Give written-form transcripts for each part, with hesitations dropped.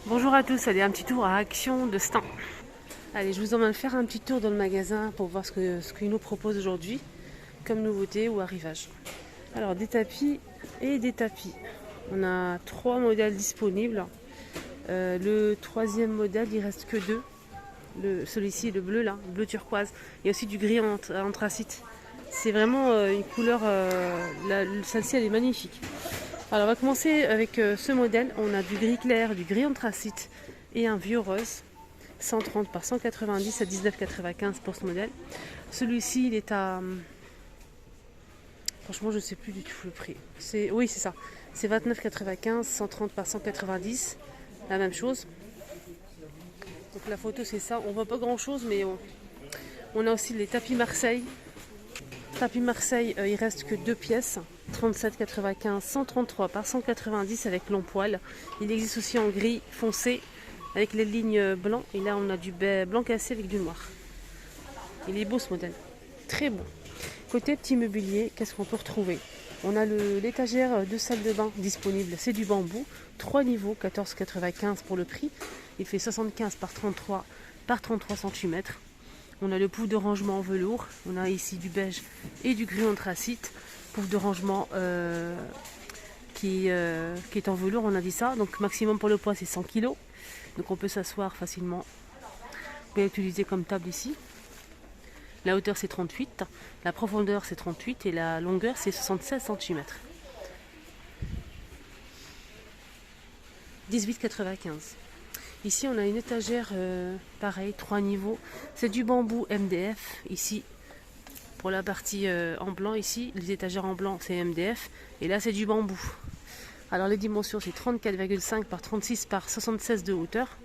Bonjour à tous, allez un petit tour à Action de Stein. Allez, je vous emmène faire un petit tour dans le magasin pour voir ce qu'il nous propose aujourd'hui comme nouveauté ou arrivage. Alors des tapis et des tapis. On a 3 modèles disponibles. Le troisième modèle, il reste que 2. Celui-ci, le bleu là, bleu turquoise. Il y a aussi du gris anthracite. C'est vraiment une couleur, celle-ci elle est magnifique. Alors on va commencer avec ce modèle. On a du gris clair, du gris anthracite et un vieux rose. 130 par 190 à 19,95 pour ce modèle. Celui-ci il est à... Franchement je ne sais plus du tout le prix. Oui c'est ça. C'est 29,95, 130 par 190. La même chose. Donc la photo c'est ça. On voit pas grand chose mais on a aussi les tapis Marseille. Tapis Marseille, il reste que 2 pièces. 37,95, 133 par 190 avec long poil. Il existe aussi en gris foncé avec les lignes blancs. Et là, on a du blanc cassé avec du noir. Il est beau ce modèle. Très beau. Côté petit mobilier, qu'est-ce qu'on peut retrouver? On a l'étagère de salle de bain disponible. C'est du bambou. 3 niveaux, 14,95 pour le prix. Il fait 75 par 33 cm. On a le pouf de rangement en velours. On a ici du beige et du gris anthracite. Pouf de rangement qui est en velours, on a dit ça. Donc maximum pour le poids c'est 100 kg. Donc on peut s'asseoir facilement. Bien utilisé comme table ici. La hauteur c'est 38, la profondeur c'est 38 et la longueur c'est 76 cm. 18,95. Ici on a une étagère pareil, 3 niveaux. C'est du bambou MDF ici. Pour la partie en blanc ici, les étagères en blanc c'est MDF et là c'est du bambou. Alors les dimensions c'est 34,5 par 36 par 76 de hauteur.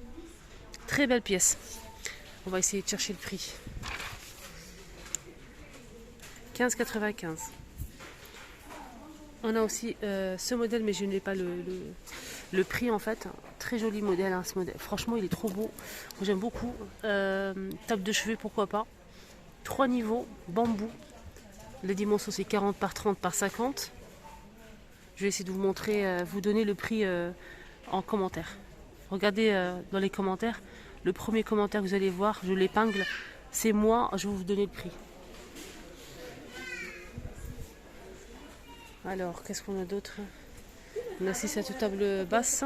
Très belle pièce. On va essayer de chercher le prix. 15,95. On a aussi ce modèle mais je n'ai pas le prix en fait. Très joli modèle, hein, ce modèle. Franchement il est trop beau. J'aime beaucoup. Table de chevet pourquoi pas. 3 niveaux, bambou. Les dimensions c'est 40 par 30 par 50. Je vais essayer de vous montrer, vous donner le prix en commentaire. Regardez dans les commentaires. Le premier commentaire que vous allez voir, je l'épingle. C'est moi, je vais vous donner le prix. Alors, qu'est-ce qu'on a d'autre? On a aussi cette table basse.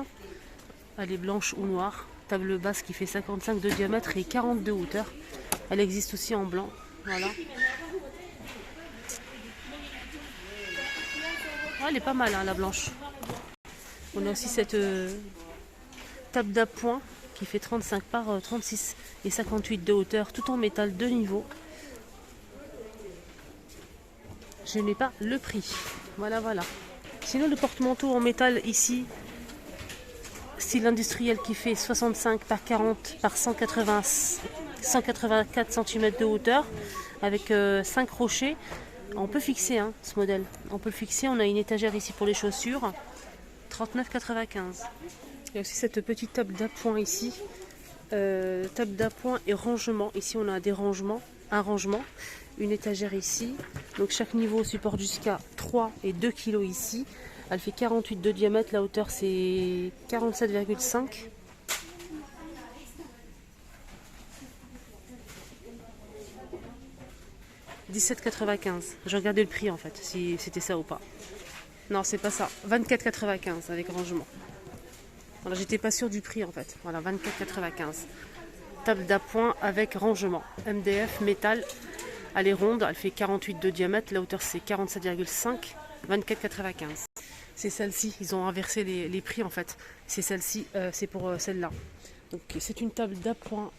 Elle est blanche ou noire. Table basse qui fait 55 de diamètre et 40 de hauteur. Elle existe aussi en blanc. Voilà. Ah, elle est pas mal, hein, la blanche. On a aussi cette table d'appoint qui fait 35 par 36 et 58 de hauteur, tout en métal de niveau. Je n'ai pas le prix. Voilà, voilà. Sinon, le porte-manteau en métal ici, style industriel qui fait 65 par 40 par 184 cm de hauteur avec 5 rochers. On peut fixer hein, ce modèle. On peut le fixer. On a une étagère ici pour les chaussures. 39,95. Il y a aussi cette petite table d'appoint ici. Table d'appoint et rangement. Ici on a des rangements. Un rangement. Une étagère ici. Donc chaque niveau supporte jusqu'à 3 et 2 kg ici. Elle fait 48 de diamètre. La hauteur c'est 47,5. « 17,95. J'ai regardé le prix en fait, si c'était ça ou pas. Non, c'est pas ça. 24,95 avec rangement. Voilà, j'étais pas sûre du prix en fait. Voilà, 24,95. Table d'appoint avec rangement. MDF, métal. Elle est ronde, elle fait 48 de diamètre. La hauteur c'est 47,5. 24,95. C'est celle-ci. Ils ont inversé les prix en fait. C'est celle-ci, c'est pour celle-là. Donc c'est une table d'appoint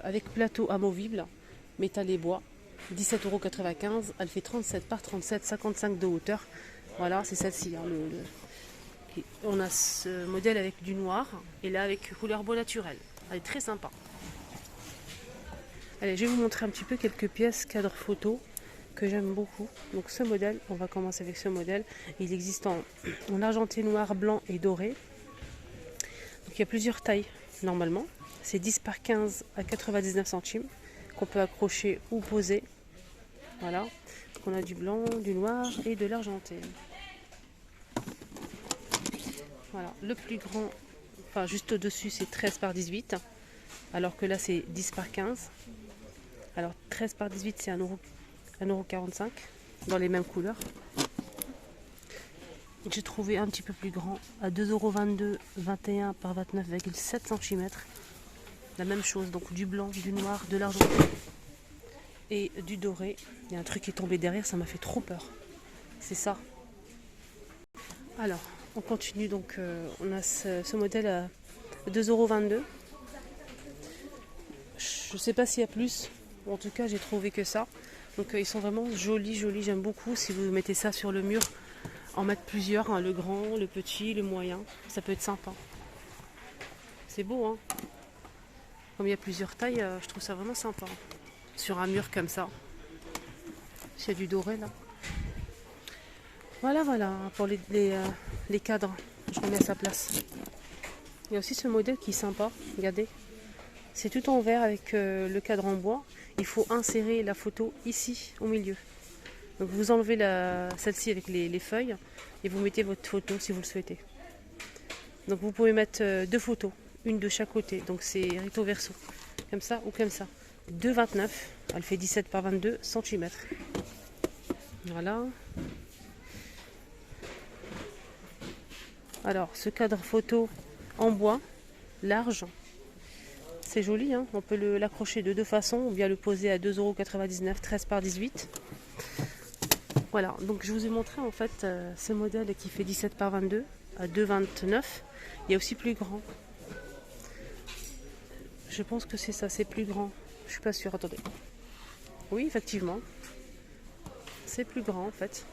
avec plateau amovible, métal et bois. 17,95 €. Elle fait 37 par 37, 55 de hauteur. Voilà, c'est celle-ci. Hein, on a ce modèle avec du noir et là avec couleur beau naturel. Elle est très sympa. Allez, je vais vous montrer un petit peu quelques pièces cadre photo que j'aime beaucoup. Donc ce modèle, on va commencer avec ce modèle. Il existe en argenté, noir, blanc et doré. Donc il y a plusieurs tailles normalement. C'est 10 par 15 à 99 centimes qu'on peut accrocher ou poser. Voilà. Donc on a du blanc, du noir et de l'argenté. Voilà, le plus grand Enfin, juste au-dessus, c'est 13 par 18. Alors que là, c'est 10 par 15. Alors, 13 par 18, c'est 1,45 € dans les mêmes couleurs. J'ai trouvé un petit peu plus grand à 2,22 €, 21 par 29,7 cm. La même chose, donc du blanc, du noir, de l'argenté et du doré. Il y a un truc qui est tombé derrière, ça m'a fait trop peur. C'est ça. Alors, on continue. Donc, on a ce modèle à 2,22 €. Je ne sais pas s'il y a plus. En tout cas, j'ai trouvé que ça. Donc, ils sont vraiment jolis, jolis. J'aime beaucoup. Si vous mettez ça sur le mur, en mettre plusieurs, hein, le grand, le petit, le moyen. Ça peut être sympa. C'est beau, hein. Comme il y a plusieurs tailles, je trouve ça vraiment sympa. Sur un mur comme ça. S'il y a du doré, là. Voilà, voilà, pour les cadres. Je remets à sa place. Il y a aussi ce modèle qui est sympa. Regardez. C'est tout en vert avec le cadre en bois. Il faut insérer la photo ici, au milieu. Donc vous enlevez celle-ci avec les feuilles et vous mettez votre photo si vous le souhaitez. Donc vous pouvez mettre deux photos, une de chaque côté. Donc c'est recto verso, comme ça ou comme ça. 2,29, elle fait 17 par 22 cm. Voilà. Alors ce cadre photo en bois, large, c'est joli, hein. On peut l'accrocher de deux façons, ou bien le poser à 2,99 €, 13 par 18. Voilà, donc je vous ai montré en fait ce modèle qui fait 17 par 22 à 2,29. Il y a aussi plus grand. Je pense que c'est ça, c'est plus grand. Je suis pas sûre, attendez. Oui, effectivement. C'est plus grand en fait.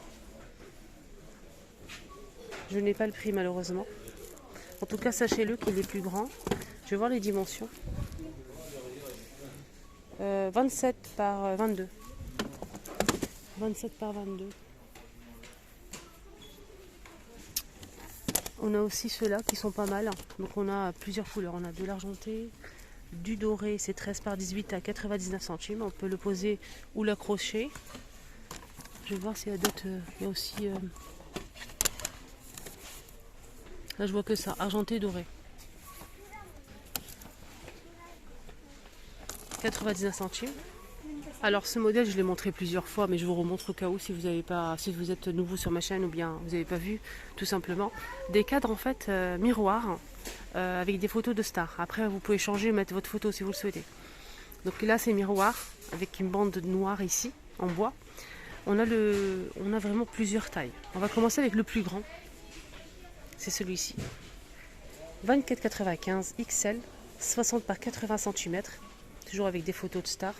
Je n'ai pas le prix malheureusement. En tout cas, sachez-le qu'il est plus grand. Je vais voir les dimensions. 27 par 22. 27 par 22. On a aussi ceux-là qui sont pas mal. Donc on a plusieurs couleurs. On a de l'argenté, du doré, c'est 13 par 18 à 99 centimes. On peut le poser ou l'accrocher. Je vais voir s'il y a d'autres. Il y a aussi. Là je vois que ça, argenté doré. 99 centimes. Alors ce modèle je l'ai montré plusieurs fois, mais je vous remontre au cas où si vous avez pas, si vous êtes nouveau sur ma chaîne ou bien vous n'avez pas vu, tout simplement. Des cadres en fait miroirs avec des photos de stars. Après vous pouvez changer, mettre votre photo si vous le souhaitez. Donc là c'est miroir avec une bande noire ici en bois. On a vraiment plusieurs tailles. On va commencer avec le plus grand. C'est celui-ci. 24,95 XL, 60 par 80 cm. Toujours avec des photos de stars.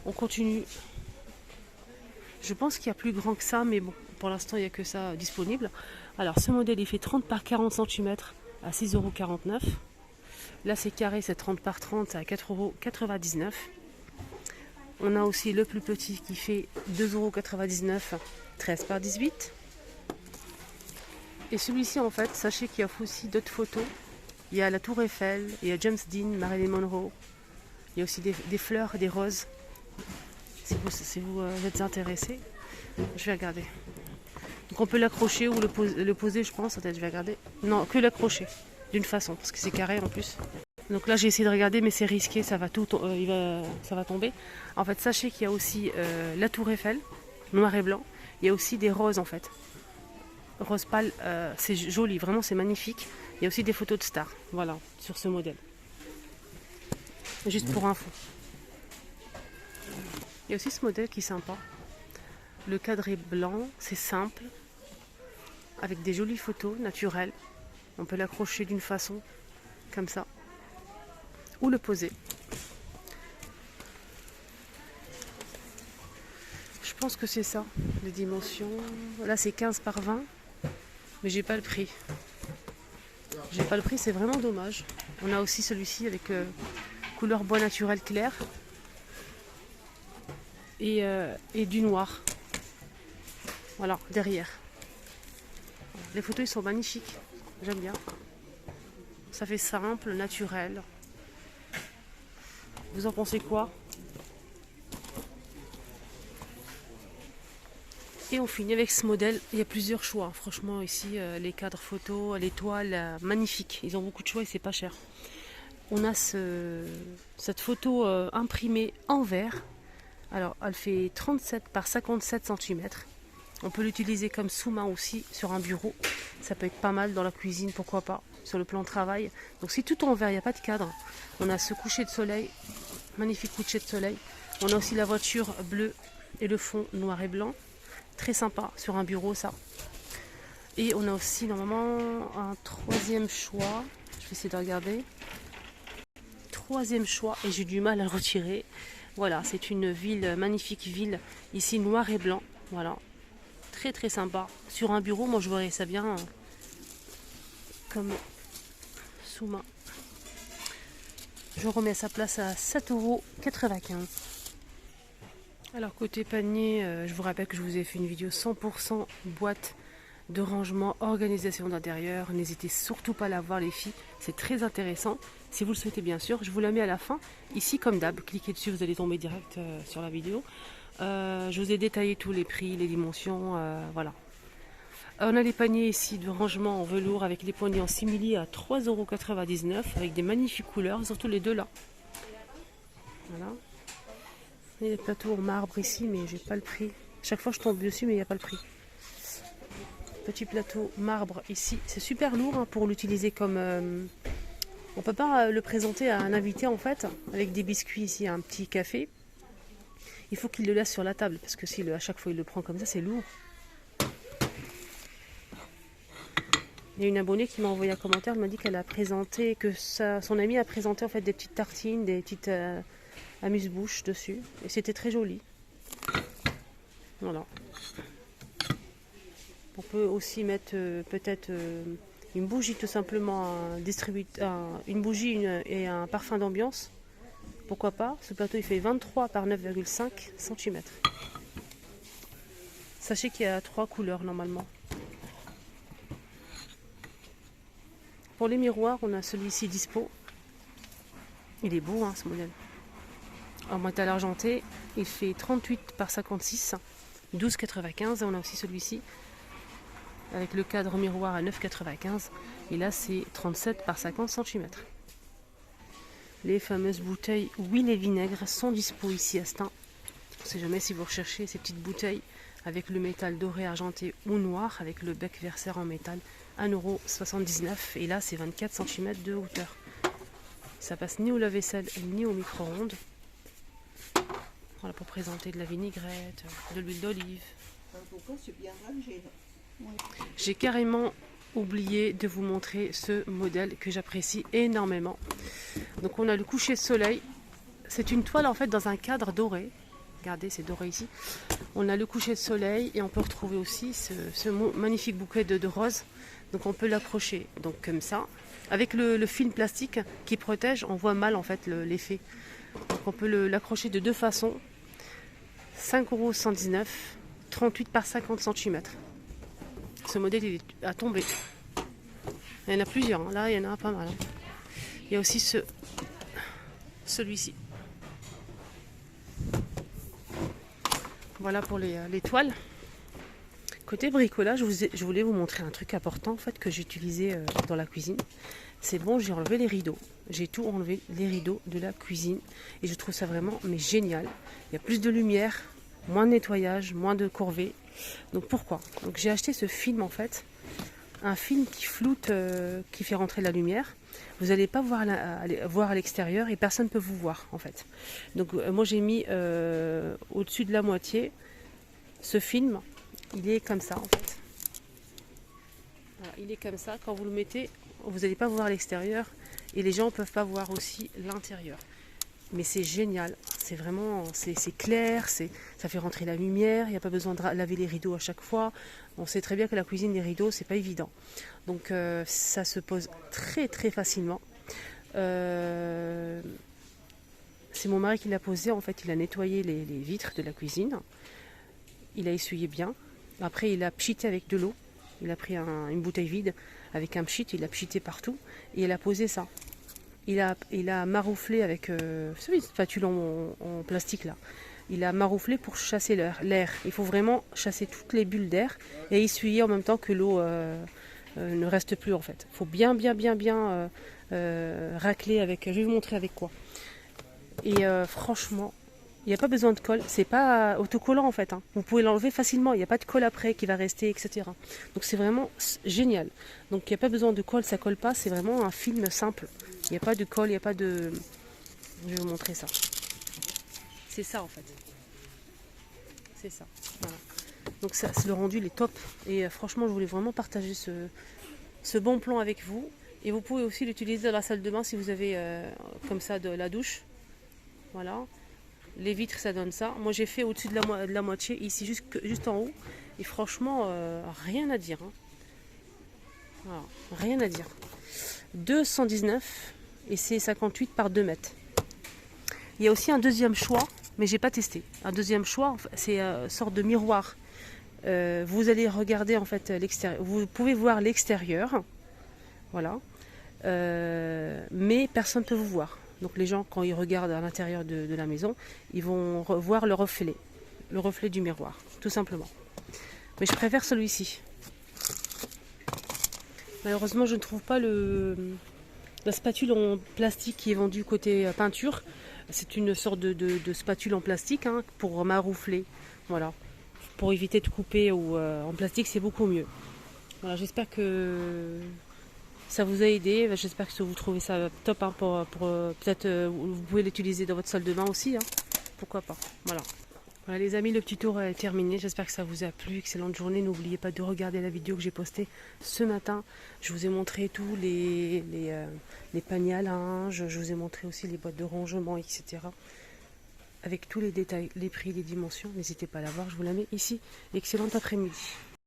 On continue. Je pense qu'il y a plus grand que ça, mais bon, pour l'instant, il n'y a que ça disponible. Alors, ce modèle, il fait 30 par 40 cm à 6,49 €. Là, c'est carré, c'est 30 par 30 à 4,99 €. On a aussi le plus petit qui fait 2,99 €, 13 par 18. Et celui-ci, en fait, sachez qu'il y a aussi d'autres photos. Il y a la Tour Eiffel, il y a James Dean, Marilyn Monroe. Il y a aussi des fleurs, des roses. Si vous êtes intéressé, je vais regarder. Donc on peut l'accrocher ou le poser, je pense. Attends, je vais regarder. Non, que l'accrocher d'une façon, parce que c'est carré en plus. Donc là j'ai essayé de regarder, mais c'est risqué, ça va tomber. En fait, sachez qu'il y a aussi la Tour Eiffel, noir et blanc. Il y a aussi des roses en fait. Rose pâle, c'est joli, vraiment c'est magnifique. Il y a aussi des photos de stars, voilà, sur ce modèle. Juste pour info. Il y a aussi ce modèle qui est sympa. Le cadre est blanc, c'est simple, avec des jolies photos naturelles. On peut l'accrocher d'une façon, comme ça, ou le poser. Je pense que c'est ça, les dimensions. Là c'est 15 par 20, mais j'ai pas le prix. J'ai pas le prix, c'est vraiment dommage. On a aussi celui-ci avec couleur bois naturel clair. Et du noir. Voilà, derrière. Les photos, ils sont magnifiques. J'aime bien. Ça fait simple, naturel. Vous en pensez quoi? Et on finit avec ce modèle. Il y a plusieurs choix. Franchement, ici, les cadres photos, les toiles, magnifiques. Ils ont beaucoup de choix et c'est pas cher. On a cette photo imprimée en verre. Alors, elle fait 37 par 57 cm. On peut l'utiliser comme sous-main aussi sur un bureau. Ça peut être pas mal dans la cuisine, pourquoi pas, sur le plan de travail. Donc, c'est tout en verre, il n'y a pas de cadre. On a ce coucher de soleil, magnifique coucher de soleil. On a aussi la voiture bleue et le fond noir et blanc. Très sympa sur un bureau, ça. Et on a aussi normalement un troisième choix. Je vais essayer de regarder. Troisième choix, et j'ai du mal à le retirer. Voilà, c'est une ville, magnifique ville, ici noir et blanc. Voilà, très très sympa. Sur un bureau, moi je verrais ça bien comme sous-main. Je remets sa place à 7,95 €. Alors côté panier, je vous rappelle que je vous ai fait une vidéo 100% boîte de rangement, organisation d'intérieur. N'hésitez surtout pas à la voir les filles, c'est très intéressant. Si vous le souhaitez bien sûr, je vous la mets à la fin. Ici comme d'hab, cliquez dessus, vous allez tomber direct sur la vidéo. Je vous ai détaillé tous les prix, les dimensions, voilà. On a les paniers ici de rangement en velours avec les poignées en simili à 3,99 € avec des magnifiques couleurs, surtout les deux là. Voilà. Il y a des plateaux en marbre ici, mais j'ai pas le prix. Chaque fois je tombe dessus, mais il n'y a pas le prix. Petit plateau marbre ici, c'est super lourd hein, pour l'utiliser comme... on peut pas le présenter à un invité en fait, avec des biscuits ici, un petit café. Il faut qu'il le laisse sur la table, parce que si à chaque fois il le prend comme ça, c'est lourd. Il y a une abonnée qui m'a envoyé un commentaire, elle m'a dit qu'elle a présenté, que son amie a présenté en fait des petites tartines, des petites amuse-bouches dessus. Et c'était très joli. Voilà. On peut aussi mettre peut-être une bougie, tout simplement, une bougie et un parfum d'ambiance. Pourquoi pas? Ce plateau il fait 23 par 9,5 cm. Sachez qu'il y a 3 couleurs normalement. Pour les miroirs, on a celui-ci dispo. Il est beau hein, ce modèle. En métal argenté, il fait 38 par 56, 12,95. Et on a aussi celui-ci avec le cadre miroir à 9,95. Et là, c'est 37 par 50 cm. Les fameuses bouteilles huile et vinaigre sont dispo ici à Stein. On ne sait jamais si vous recherchez ces petites bouteilles avec le métal doré, argenté ou noir, avec le bec verser en métal, 1,79 €. Et là, c'est 24 cm de hauteur. Ça passe ni au lave-vaisselle ni au micro-ondes. Voilà, pour présenter de la vinaigrette, de l'huile d'olive. J'ai carrément oublié de vous montrer ce modèle que j'apprécie énormément. Donc on a le coucher de soleil. C'est une toile en fait dans un cadre doré. Regardez, c'est doré ici. On a le coucher de soleil et on peut retrouver aussi ce magnifique bouquet de roses. Donc on peut l'accrocher donc comme ça. Avec le film plastique qui protège, on voit mal en fait l'effet. Donc on peut l'accrocher de deux façons. 5,119 €, 38 par 50 cm. Ce modèle il est à tomber. Il y en a plusieurs, hein. Là il y en a pas mal. Hein. Il y a aussi celui-ci. Voilà pour les toiles. Côté bricolage, je voulais vous montrer un truc important en fait que j'ai utilisé dans la cuisine. C'est bon, j'ai enlevé les rideaux. J'ai tout enlevé, les rideaux de la cuisine. Et je trouve ça vraiment génial. Il y a plus de lumière, moins de nettoyage, moins de corvée. Donc pourquoi? Donc j'ai acheté ce film en fait. Un film qui floute, qui fait rentrer la lumière. Vous n'allez pas voir à l'extérieur et personne ne peut vous voir en fait. Donc moi j'ai mis au-dessus de la moitié ce film. Il est comme ça en fait. Voilà, il est comme ça. Quand vous le mettez, vous n'allez pas voir l'extérieur et les gens ne peuvent pas voir aussi l'intérieur. Mais c'est génial. C'est vraiment, c'est clair, ça fait rentrer la lumière. Il n'y a pas besoin de laver les rideaux à chaque fois. On sait très bien que la cuisine des rideaux, c'est pas évident. Donc ça se pose très très facilement. C'est mon mari qui l'a posé. En fait, il a nettoyé les vitres de la cuisine. Il a essuyé bien. Après, il a pchité avec de l'eau. Il a pris une bouteille vide avec un pchit, il a pchité partout et il a posé ça. Il a marouflé avec une spatule en plastique là. il a marouflé pour chasser l'air. Il faut vraiment chasser toutes les bulles d'air et essuyer en même temps que l'eau ne reste plus en fait. Il faut bien racler avec, je vais vous montrer avec quoi. Et franchement, il n'y a pas besoin de colle, c'est pas autocollant en fait. Hein. Vous pouvez l'enlever facilement, il n'y a pas de colle après qui va rester, etc. Donc c'est vraiment génial. Donc il n'y a pas besoin de colle, ça colle pas, c'est vraiment un film simple. Il n'y a pas de colle, il n'y a pas de... Je vais vous montrer ça. C'est ça en fait. C'est ça. Voilà. Donc ça, le rendu il est top. Et franchement je voulais vraiment partager ce bon plan avec vous. Et vous pouvez aussi l'utiliser dans la salle de bain si vous avez comme ça de la douche. Voilà. Les vitres ça donne ça. Moi j'ai fait au-dessus de la moitié, ici juste en haut. Et franchement rien à dire. Hein. Voilà. Rien à dire. 219 et c'est 58 par 2 mètres. Il y a aussi un deuxième choix, mais j'ai pas testé. Un deuxième choix, c'est une sorte de miroir. Vous allez regarder en fait l'extérieur. Vous pouvez voir l'extérieur, voilà. Mais personne ne peut vous voir. Donc les gens, quand ils regardent à l'intérieur de la maison, ils vont voir le reflet du miroir, tout simplement. Mais je préfère celui-ci. Malheureusement, je ne trouve pas la spatule en plastique qui est vendue côté peinture. C'est une sorte de spatule en plastique hein, pour maroufler. Voilà. Pour éviter de couper ou en plastique, c'est beaucoup mieux. Voilà, j'espère que ça vous a aidé. J'espère que vous trouvez ça top hein, pour peut-être vous pouvez l'utiliser dans votre salle de bain aussi. Hein. Pourquoi pas. Voilà. Voilà les amis, le petit tour est terminé. J'espère que ça vous a plu. Excellente journée. N'oubliez pas de regarder la vidéo que j'ai postée ce matin. Je vous ai montré tous les paniers à linge. Je vous ai montré aussi les boîtes de rangement, etc. Avec tous les détails, les prix, les dimensions. N'hésitez pas à la voir. Je vous la mets ici. Excellent après-midi.